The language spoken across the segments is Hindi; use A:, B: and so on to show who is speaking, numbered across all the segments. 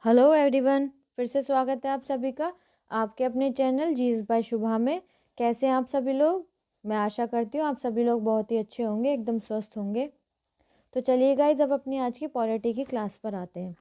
A: हेलो एवरीवन, फिर से स्वागत है आप सभी का आपके अपने चैनल जीस बाय शुभा में। कैसे हैं आप सभी लोग? मैं आशा करती हूँ आप सभी लोग बहुत ही अच्छे होंगे, एकदम स्वस्थ होंगे। तो चलिए गाइज, अब अपनी आज की पॉलिटी की क्लास पर आते हैं।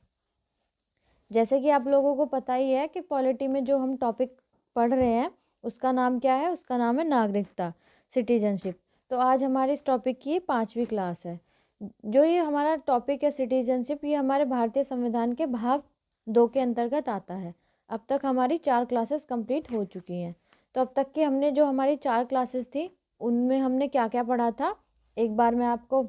A: जैसे कि आप लोगों को पता ही है कि पॉलिटी में जो हम टॉपिक पढ़ रहे हैं उसका नाम क्या है? उसका नाम है नागरिकता, सिटीजनशिप। तो आज हमारे इस टॉपिक की 5वीं क्लास है। जो ये हमारा टॉपिक है सिटीजनशिप, ये हमारे भारतीय संविधान के भाग 2 के अंतर्गत आता है। अब तक हमारी 4 क्लासेस कंप्लीट हो चुकी हैं। तो अब तक की हमने जो हमारी 4 क्लासेस थी उनमें हमने क्या क्या पढ़ा था, एक बार मैं आपको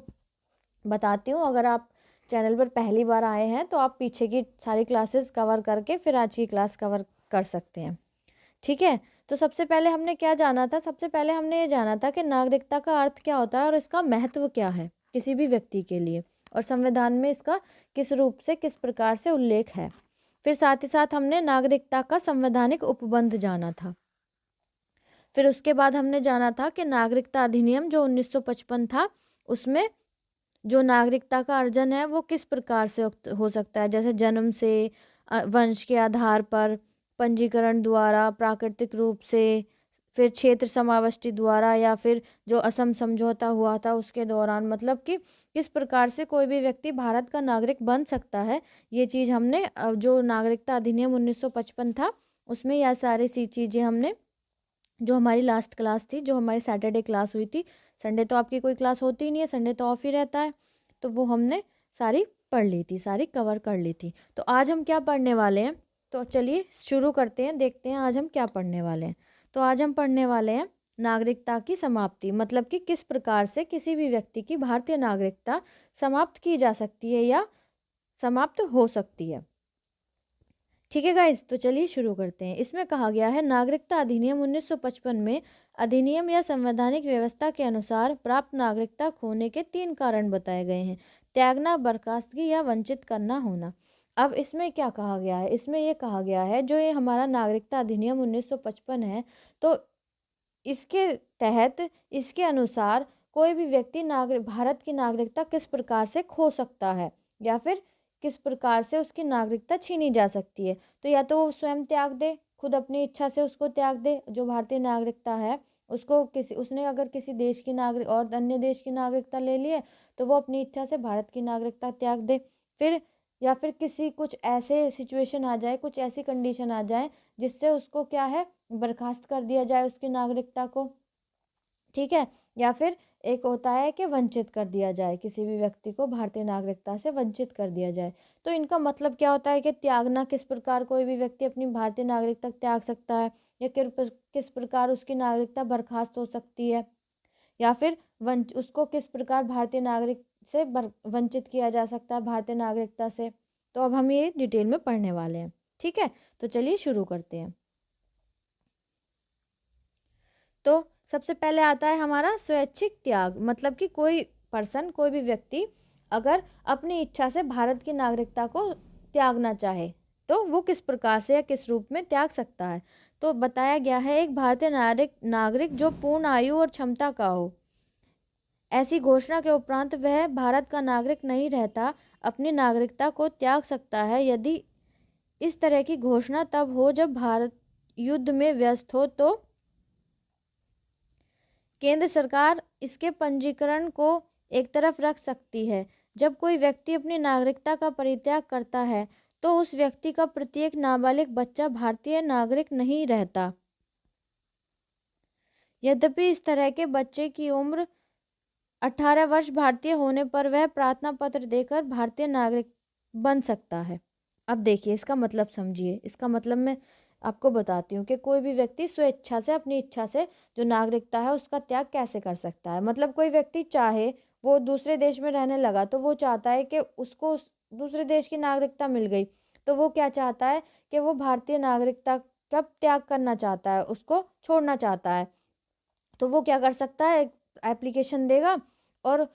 A: बताती हूँ। अगर आप चैनल पर पहली बार आए हैं तो आप पीछे की सारी क्लासेस कवर करके फिर आज की क्लास कवर कर सकते हैं। ठीक है, तो सबसे पहले हमने क्या जाना था? सबसे पहले हमने ये जाना था कि नागरिकता का अर्थ क्या होता है और इसका महत्व क्या है किसी भी व्यक्ति के लिए, और संविधान में इसका किस रूप से, किस प्रकार से उल्लेख है। फिर साथ ही साथ हमने नागरिकता का संवैधानिक उपबंध जाना था। फिर उसके बाद हमने जाना था कि नागरिकता अधिनियम जो 1955 था, उसमें जो नागरिकता का अर्जन है वो किस प्रकार से हो सकता है, जैसे जन्म से, वंश के आधार पर, पंजीकरण द्वारा, प्राकृतिक रूप से, फिर क्षेत्र समावष्टि द्वारा, या फिर जो असम समझौता हुआ था उसके दौरान। मतलब कि किस प्रकार से कोई भी व्यक्ति भारत का नागरिक बन सकता है, ये चीज़ हमने जो नागरिकता अधिनियम 1955 था उसमें यह सारी सी चीज़ें हमने, जो हमारी लास्ट क्लास थी, जो हमारी सैटरडे क्लास हुई थी, संडे तो आपकी कोई क्लास होती ही नहीं है, संडे तो ऑफ ही रहता है, तो वो हमने सारी पढ़ ली थी, सारी कवर कर ली थी। तो आज हम क्या पढ़ने वाले हैं? तो चलिए शुरू करते हैं, देखते हैं आज हम क्या पढ़ने वाले हैं। तो आज हम पढ़ने वाले हैं नागरिकता की समाप्ति, मतलब कि किस प्रकार से किसी भी व्यक्ति की भारतीय नागरिकता समाप्त की जा सकती है या समाप्त हो सकती है। ठीक है गाइस, तो चलिए शुरू करते हैं। इसमें कहा गया है, नागरिकता अधिनियम 1955 में अधिनियम या संवैधानिक व्यवस्था के अनुसार प्राप्त नागरिकता खोने के 3 कारण बताए गए हैं: त्यागना, बर्खास्तगी या वंचित करना होना। अब इसमें क्या कहा गया है? इसमें यह कहा गया है, जो ये हमारा नागरिकता अधिनियम 1955 है, तो इसके तहत, इसके अनुसार कोई भी व्यक्ति भारत की नागरिकता किस प्रकार से खो सकता है या फिर किस प्रकार से उसकी नागरिकता छीनी जा सकती है। तो या तो वो स्वयं त्याग दे, खुद अपनी इच्छा से उसको त्याग दे, जो भारतीय नागरिकता है उसको, किसी उसने अगर किसी देश की नागरिक और अन्य देश की नागरिकता ले ली है तो वो अपनी इच्छा से भारत की नागरिकता त्याग दे। फिर या फिर किसी कुछ ऐसे सिचुएशन आ जाए, कुछ ऐसी कंडीशन आ जाए जिससे उसको क्या है, बर्खास्त कर दिया जाए उसकी नागरिकता को। ठीक है, या फिर एक होता है कि वंचित कर दिया जाए, किसी भी व्यक्ति को भारतीय नागरिकता से वंचित कर दिया जाए। तो इनका मतलब क्या होता है कि त्यागना, किस प्रकार कोई भी व्यक्ति अपनी भारतीय नागरिकता त्याग सकता है, या किस प्रकार उसकी नागरिकता बर्खास्त हो सकती है, या फिर उसको किस प्रकार भारतीय नागरिक से वंचित किया जा सकता है, भारतीय नागरिकता से। तो अब हम ये डिटेल में पढ़ने वाले हैं। ठीक है, तो चलिए शुरू करते हैं। तो सबसे पहले आता है हमारा स्वैच्छिक त्याग, मतलब कि कोई पर्सन, कोई भी व्यक्ति अगर अपनी इच्छा से भारत की नागरिकता को त्यागना चाहे तो वो किस प्रकार से या किस रूप में त्याग सकता है। तो बताया गया है, एक भारतीय नागरिक जो पूर्ण आयु और क्षमता का हो, ऐसी घोषणा के उपरांत वह भारत का नागरिक नहीं रहता, अपनी नागरिकता को त्याग सकता है यदि इस तरह की घोषणा तब हो जब भारत युद्ध में व्यस्त हो, तो केंद्र सरकार इसके पंजीकरण को एक तरफ रख सकती है। जब कोई व्यक्ति अपनी नागरिकता का परित्याग करता है तो उस व्यक्ति का प्रत्येक नाबालिग बच्चा भारतीय नागरिक नहीं रहता, यद्यपि इस तरह के बच्चे की उम्र 18 वर्ष भारतीय होने पर वह प्रार्थना पत्र देकर भारतीय नागरिक बन सकता है। अब देखिए, इसका मतलब समझिए। इसका मतलब मैं आपको बताती हूँ कि कोई भी व्यक्ति स्वेच्छा से, अपनी इच्छा से जो नागरिकता है उसका त्याग कैसे कर सकता है। मतलब कोई व्यक्ति चाहे, वो दूसरे देश में रहने लगा तो वो चाहता है कि उसको दूसरे देश की नागरिकता मिल गई, तो वो क्या चाहता है कि वो भारतीय नागरिकता का त्याग करना चाहता है, उसको छोड़ना चाहता है। तो वो क्या कर सकता है, एप्लीकेशन देगा और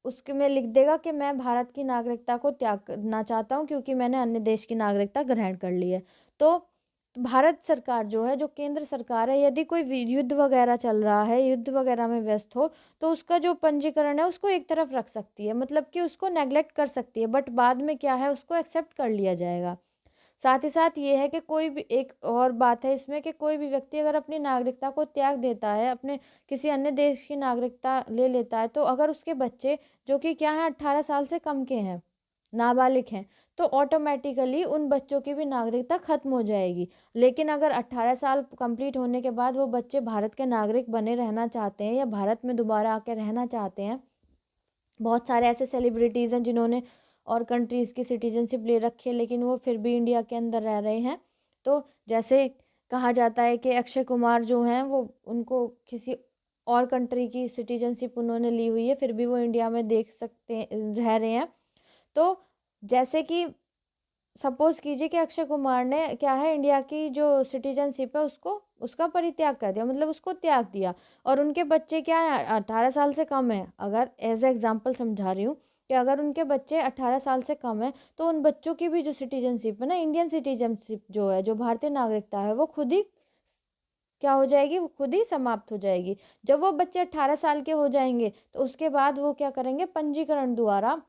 A: उसके में लिख देगा कि मैं भारत की नागरिकता को त्याग करना चाहता हूँ क्योंकि मैंने अन्य देश की नागरिकता ग्रहण कर ली है। तो भारत सरकार जो है, जो केंद्र सरकार है, यदि कोई युद्ध वगैरह चल रहा है, युद्ध वगैरह में व्यस्त हो, तो उसका जो पंजीकरण है उसको एक तरफ रख सकती है, मतलब कि उसको नेग्लेक्ट कर सकती है, बट बाद में क्या है, उसको एक्सेप्ट कर लिया जाएगा। साथ ही साथ ये है कि कोई भी एक और बात है इसमें कि कोई भी व्यक्ति अगर अपनी नागरिकता को त्याग देता है, अपने किसी अन्य देश की नागरिकता ले लेता है, तो अगर उसके बच्चे जो कि क्या है 18 साल से कम के हैं, नाबालिग हैं, तो ऑटोमेटिकली उन बच्चों की भी नागरिकता खत्म हो जाएगी। लेकिन अगर 18 साल कंप्लीट होने के बाद वो बच्चे भारत के नागरिक बने रहना चाहते हैं या भारत में दोबारा आके रहना चाहते हैं, बहुत सारे ऐसे सेलिब्रिटीज़ हैं जिन्होंने और कंट्रीज़ की सिटीजनशिप ले रखी है लेकिन वो फिर भी इंडिया के अंदर रह रहे हैं। तो जैसे कहा जाता है कि अक्षय कुमार जो हैं वो उनको किसी और कंट्री की सिटीजनशिप उन्होंने ली हुई है, फिर भी वो इंडिया में देख सकते रह रहे हैं। तो जैसे कि सपोज़ कीजिए कि अक्षय कुमार ने क्या है इंडिया की जो सिटीजनशिप है उसको उसका परित्याग कर दिया, मतलब उसको त्याग दिया, और उनके बच्चे क्या है 18 साल से कम है, अगर एज एग्जांपल समझा रही हूँ कि अगर उनके बच्चे 18 साल से कम है तो उन बच्चों की भी जो सिटीजनशिप है ना, इंडियन सिटीजनशिप जो है, जो भारतीय नागरिकता है, वो खुद ही क्या हो जाएगी, वो खुद ही समाप्त हो जाएगी। जब वो बच्चे 18 साल के हो जाएंगे तो उसके बाद वो क्या करेंगे, पंजीकरण द्वारा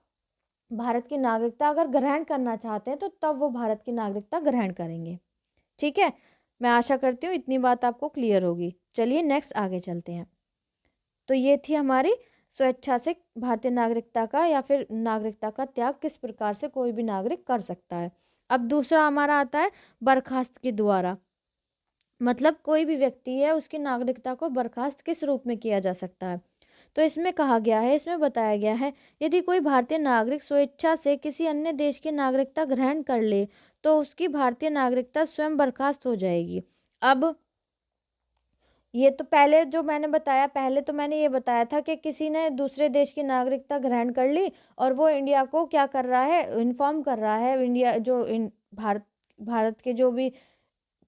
A: भारत की नागरिकता अगर ग्रहण करना चाहते हैं तो तब वो भारत की नागरिकता ग्रहण करेंगे। ठीक है, मैं आशा करती हूँ इतनी बात आपको क्लियर होगी। चलिए नेक्स्ट आगे चलते हैं। तो ये थी हमारी स्वेच्छा से भारतीय नागरिकता का या फिर नागरिकता का त्याग किस प्रकार से कोई भी नागरिक कर सकता है। अब दूसरा हमारा आता है बर्खास्त के द्वारा, मतलब कोई भी व्यक्ति है उसकी नागरिकता को बर्खास्त किस रूप में किया जा सकता है। तो इसमें कहा गया है, इसमें बताया गया है, यदि कोई भारतीय नागरिक स्वेच्छा से किसी अन्य देश की नागरिकता ग्रहण कर ले तो उसकी भारतीय नागरिकता स्वयं बर्खास्त हो जाएगी। अब ये तो पहले जो मैंने बताया, पहले तो मैंने ये बताया था कि किसी ने दूसरे देश की नागरिकता ग्रहण कर ली और वो इंडिया को क्या कर रहा है, इन्फॉर्म कर रहा है, इंडिया जो भारत के जो भी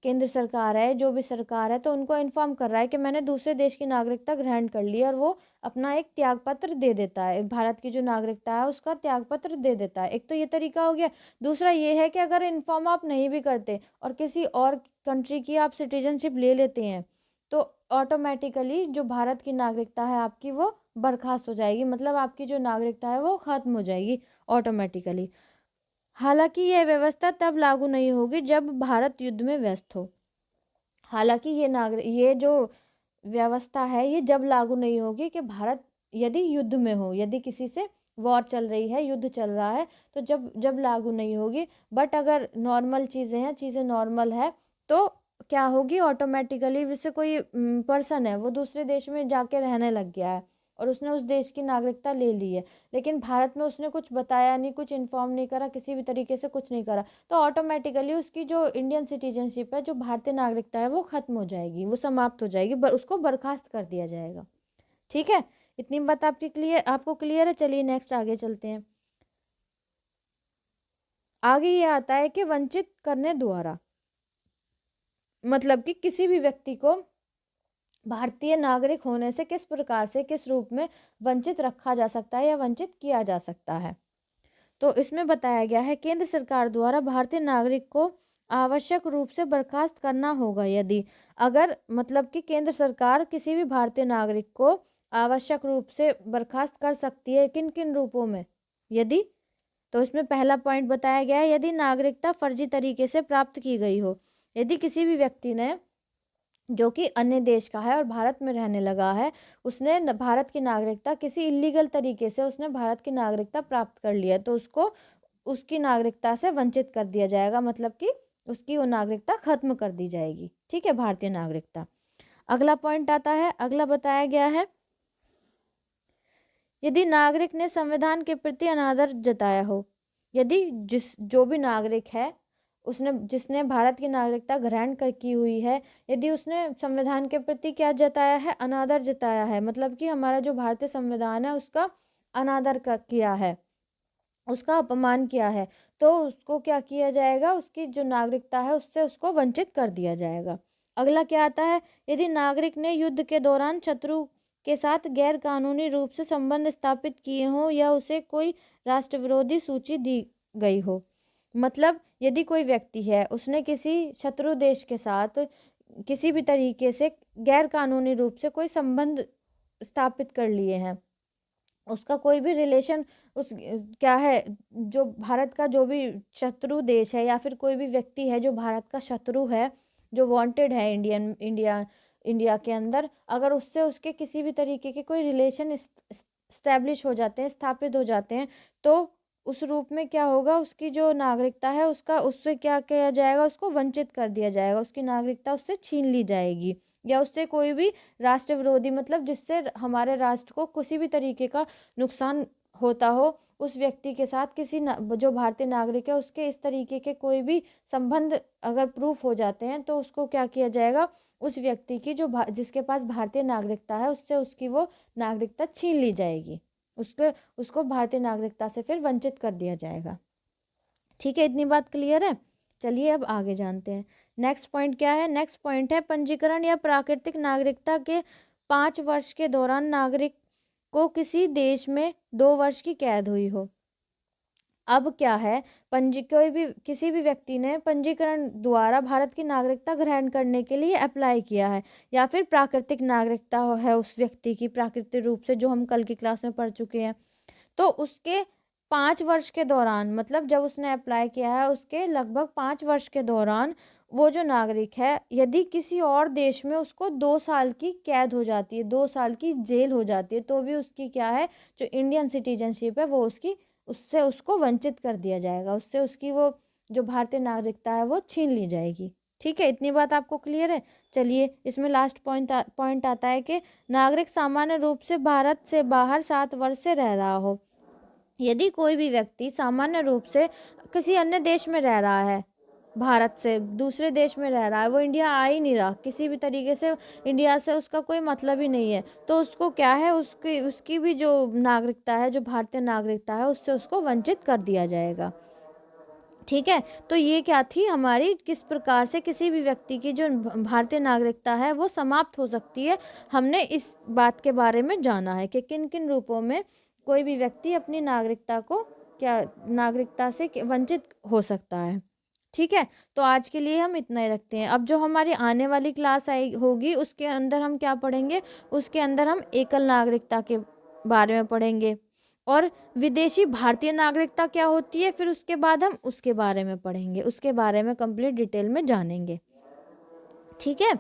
A: केंद्र सरकार है, जो भी सरकार है, तो उनको इन्फॉर्म कर रहा है कि मैंने दूसरे देश की नागरिकता ग्रहण कर ली, और वो अपना एक त्याग पत्र दे देता है, भारत की जो नागरिकता है उसका त्याग पत्र दे देता है। एक तो ये तरीका हो गया। दूसरा ये है कि अगर इन्फॉर्म आप नहीं भी करते और किसी और कंट्री की आप सिटीजनशिप ले लेते हैं तो ऑटोमेटिकली जो भारत की नागरिकता है आपकी वो बर्खास्त हो जाएगी, मतलब आपकी जो नागरिकता है वो खत्म हो जाएगी ऑटोमेटिकली। हालांकि यह व्यवस्था तब लागू नहीं होगी जब भारत युद्ध में व्यस्त हो। हालांकि ये जो व्यवस्था है ये जब लागू नहीं होगी कि भारत यदि युद्ध में हो, यदि किसी से वॉर चल रही है, युद्ध चल रहा है, तो जब जब लागू नहीं होगी। बट अगर नॉर्मल चीज़ें हैं, चीज़ें नॉर्मल है, तो क्या होगी ऑटोमेटिकली, जैसे कोई पर्सन है वो दूसरे देश में जाके रहने लग गया है और उसने उस देश की नागरिकता ले ली है, लेकिन भारत में उसने कुछ बताया नहीं, कुछ इन्फॉर्म नहीं करा, किसी भी तरीके से कुछ नहीं करा, तो ऑटोमेटिकली उसकी जो इंडियन सिटीजनशिप है, जो भारतीय नागरिकता है, वो खत्म हो जाएगी, वो समाप्त हो जाएगी, उसको बर्खास्त कर दिया जाएगा। ठीक है, इतनी बात आपको क्लियर है। चलिए नेक्स्ट आगे चलते हैं। आगे ये आता है कि वंचित करने द्वारा, मतलब कि किसी भी व्यक्ति को भारतीय नागरिक होने से किस प्रकार से, किस रूप में वंचित रखा जा सकता है या वंचित किया जा सकता है। तो इसमें बताया गया है, केंद्र सरकार द्वारा भारतीय नागरिक को आवश्यक रूप से बर्खास्त करना होगा यदि, अगर मतलब कि केंद्र सरकार किसी भी भारतीय नागरिक को आवश्यक रूप से बर्खास्त कर सकती है, किन किन रूपों में, यदि, तो इसमें पहला पॉइंट बताया गया है, यदि नागरिकता फर्जी तरीके से प्राप्त की गई हो। यदि किसी भी व्यक्ति ने जो कि अन्य देश का है और भारत में रहने लगा है, उसने भारत की नागरिकता किसी इलीगल तरीके से उसने भारत की नागरिकता प्राप्त कर लिया, तो उसको उसकी नागरिकता से वंचित कर दिया जाएगा, मतलब कि उसकी वो नागरिकता खत्म कर दी जाएगी। ठीक है, भारतीय नागरिकता। अगला पॉइंट आता है, अगला बताया गया है, यदि नागरिक ने संविधान के प्रति अनादर जताया हो। यदि जो भी नागरिक है उसने, जिसने भारत की नागरिकता ग्रहण कर की हुई है, यदि उसने संविधान के प्रति क्या जताया है, अनादर जताया है, मतलब कि हमारा जो भारतीय संविधान है उसका अनादर किया है, उसका अपमान किया है, तो उसको क्या किया जाएगा, उसकी जो नागरिकता है उससे उसको वंचित कर दिया जाएगा। अगला क्या आता है, यदि नागरिक ने युद्ध के दौरान शत्रु के साथ गैर कानूनी रूप से संबंध स्थापित किए हों या उसे कोई राष्ट्र विरोधी सूची दी गई हो। मतलब यदि कोई व्यक्ति है उसने किसी शत्रु देश के साथ किसी भी तरीके से गैर कानूनी रूप से कोई संबंध स्थापित कर लिए हैं, उसका कोई भी रिलेशन उस क्या है, जो भारत का जो भी शत्रु देश है या फिर कोई भी व्यक्ति है जो भारत का शत्रु है, जो वांटेड है इंडिया इंडिया के अंदर, अगर उससे उसके किसी भी तरीके के कोई रिलेशन स्टैब्लिश हो जाते हैं, स्थापित हो जाते हैं, तो उस रूप में क्या होगा, उसकी जो नागरिकता है उसका उससे क्या किया जाएगा, उसको वंचित कर दिया जाएगा, उसकी नागरिकता उससे छीन ली जाएगी। या उससे कोई भी राष्ट्र विरोधी, मतलब जिससे हमारे राष्ट्र को किसी भी तरीके का नुकसान होता हो, उस व्यक्ति के साथ जो भारतीय नागरिक है उसके इस तरीके के कोई भी संबंध अगर प्रूफ हो जाते हैं, तो उसको क्या किया जाएगा, उस व्यक्ति की जिसके पास भारतीय नागरिकता है उससे उसकी वो नागरिकता छीन ली जाएगी, उसको उसको भारतीय नागरिकता से फिर वंचित कर दिया जाएगा। ठीक है, इतनी बात क्लियर है। चलिए अब आगे जानते हैं। नेक्स्ट पॉइंट क्या है? नेक्स्ट पॉइंट है पंजीकरण या प्राकृतिक नागरिकता के 5 वर्ष के दौरान नागरिक को किसी देश में 2 वर्ष की कैद हुई हो। अब क्या है, कोई भी किसी भी व्यक्ति ने पंजीकरण द्वारा भारत की नागरिकता ग्रहण करने के लिए अप्लाई किया है, या फिर प्राकृतिक नागरिकता है उस व्यक्ति की प्राकृतिक रूप से, जो हम कल की क्लास में पढ़ चुके हैं, तो उसके 5 वर्ष के दौरान, मतलब जब उसने अप्लाई किया है उसके लगभग 5 वर्ष के दौरान, वो जो नागरिक है, यदि किसी और देश में उसको 2 साल की कैद हो जाती है, 2 साल की जेल हो जाती है, तो भी उसकी क्या है, जो इंडियन सिटीजनशिप है वो उससे उसको वंचित कर दिया जाएगा, उससे उसकी वो जो भारतीय नागरिकता है वो छीन ली जाएगी। ठीक है, इतनी बात आपको क्लियर है। चलिए इसमें लास्ट पॉइंट आता है कि नागरिक सामान्य रूप से भारत से बाहर 7 वर्ष से रह रहा हो। यदि कोई भी व्यक्ति सामान्य रूप से किसी अन्य देश में रह रहा है, भारत से दूसरे देश में रह रहा है, वो इंडिया आ ही नहीं रहा, किसी भी तरीके से इंडिया से उसका कोई मतलब ही नहीं है, तो उसको क्या है, उसकी उसकी भी जो नागरिकता है, जो भारतीय नागरिकता है, उससे उसको वंचित कर दिया जाएगा। ठीक है, तो ये क्या थी हमारी, किस प्रकार से किसी भी व्यक्ति की जो भारतीय नागरिकता है वो समाप्त हो सकती है। हमने इस बात के बारे में जाना है कि किन किन रूपों में कोई भी व्यक्ति अपनी नागरिकता को नागरिकता से वंचित हो सकता है। ठीक है, तो आज के लिए हम इतना ही रखते हैं। अब जो हमारी आने वाली क्लास होगी उसके अंदर हम क्या पढ़ेंगे, उसके अंदर हम एकल नागरिकता के बारे में पढ़ेंगे, और विदेशी भारतीय नागरिकता क्या होती है, फिर उसके बाद हम उसके बारे में पढ़ेंगे, उसके बारे में कंप्लीट डिटेल में जानेंगे। ठीक है,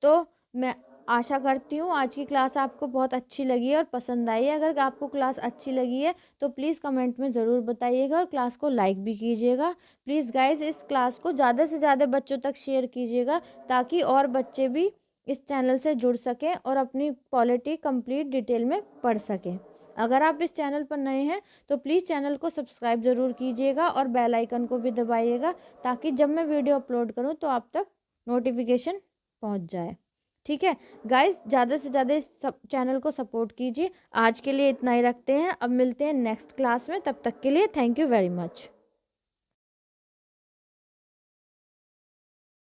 A: तो मैं आशा करती हूँ आज की क्लास आपको बहुत अच्छी लगी है और पसंद आई है। अगर आपको क्लास अच्छी लगी है तो प्लीज़ कमेंट में ज़रूर बताइएगा और क्लास को लाइक भी कीजिएगा। प्लीज़ गाइज, इस क्लास को ज़्यादा से ज़्यादा बच्चों तक शेयर कीजिएगा, ताकि और बच्चे भी इस चैनल से जुड़ सकें और अपनी पॉलिटी कंप्लीट डिटेल में पढ़ सकें। अगर आप इस चैनल पर नए हैं तो प्लीज़ चैनल को सब्सक्राइब ज़रूर कीजिएगा और बेल आइकन को भी दबाइएगा, ताकि जब मैं वीडियो अपलोड करूँ तो आप तक नोटिफिकेशन पहुंच जाए। ठीक है गाइस, ज़्यादा से ज़्यादा इस चैनल को सपोर्ट कीजिए। आज के लिए इतना ही रखते हैं, अब मिलते हैं नेक्स्ट क्लास में, तब तक के लिए थैंक यू वेरी मच।